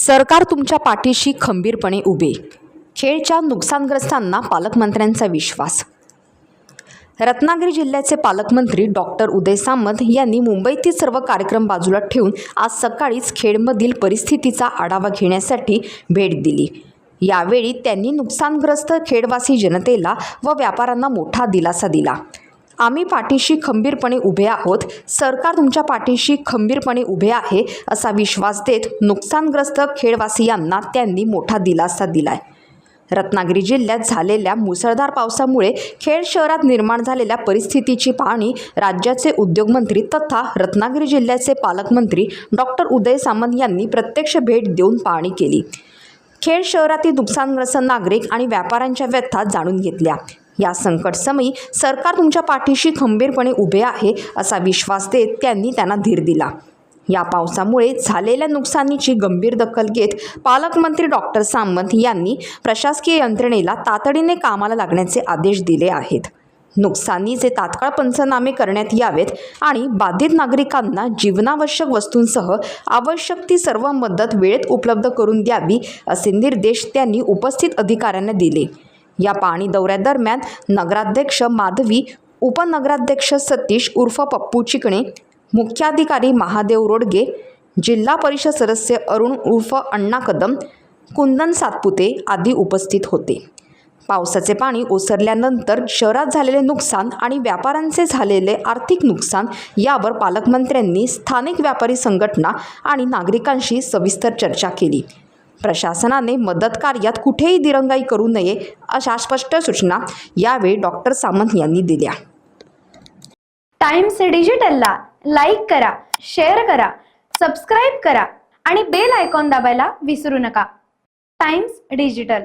सरकार तुमच्या पाठीशी खंबीरपणे उभे. खेडच्या नुकसानग्रस्तांना पालकमंत्र्यांचा विश्वास. रत्नागिरी जिल्ह्याचे पालकमंत्री डॉक्टर उदय सामंत यांनी मुंबईतील सर्व कार्यक्रम बाजूला ठेवून आज सकाळीच खेडमधील परिस्थितीचा आढावा घेण्यासाठी भेट दिली. यावेळी त्यांनी नुकसानग्रस्त खेडवासी जनतेला व व्यापाऱ्यांना मोठा दिलासा दिला. आम्ही पाठीशी खंबीरपणे उभे आहोत. सरकार तुमच्या पाठीशी खंबीरपणे उभे आहे असा विश्वास देत नुकसानग्रस्त खेडवासियांना त्यांनी मोठा दिलासा दिलाय. रत्नागिरी जिल्ह्यात झालेल्या मुसळधार पावसामुळे खेड शहरात निर्माण झालेल्या परिस्थितीची पाहणी राज्याचे उद्योगमंत्री तथा रत्नागिरी जिल्ह्याचे पालकमंत्री डॉक्टर उदय सामंत यांनी प्रत्यक्ष भेट देऊन पाहणी केली. खेड शहरातील नुकसानग्रस्त नागरिक आणि व्यापाऱ्यांच्या व्यथा जाणून घेतल्या. या संकटसमयी सरकार तुमच्या पाठीशी खंबीरपणे उभे आहे असा विश्वास देत त्यांनी त्यांना धीर दिला. या पावसामुळे झालेल्या नुकसानीची गंभीर दखल घेत पालकमंत्री डॉक्टर सामंत यांनी प्रशासकीय यंत्रणेला तातडीने कामाला लागण्याचे आदेश दिले आहेत. नुकसानीचे तात्काळ पंचनामे करण्यात यावेत आणि बाधित नागरिकांना जीवनावश्यक वस्तूंसह आवश्यक ती सर्व मदत वेळेत उपलब्ध करून द्यावी असे निर्देश त्यांनी उपस्थित अधिकाऱ्यांना दिले. या पाहणी दौऱ्यादरम्यान नगराध्यक्ष माधवी, उपनगराध्यक्ष सतीश उर्फ पप्पू चिकणे, मुख्याधिकारी महादेव रोडगे, जिल्हा परिषद सदस्य अरुण उर्फ अण्णा कदम, कुंदन सातपुते आदी उपस्थित होते. पावसाचे पाणी ओसरल्यानंतर शहरात झालेले नुकसान आणि व्यापाऱ्यांचे झालेले आर्थिक नुकसान यावर पालकमंत्र्यांनी स्थानिक व्यापारी संघटना आणि नागरिकांशी सविस्तर चर्चा केली. प्रशासनाने मदत कार्यात कुठेही दिरंगाई करू नये अशा स्पष्ट सूचना यावेळी डॉक्टर सामंत यांनी दिल्या. टाइम्स डिजिटलला लाईक करा, शेअर करा, सबस्क्राईब करा आणि बेल आयकॉन दाबायला विसरू नका. Times digital.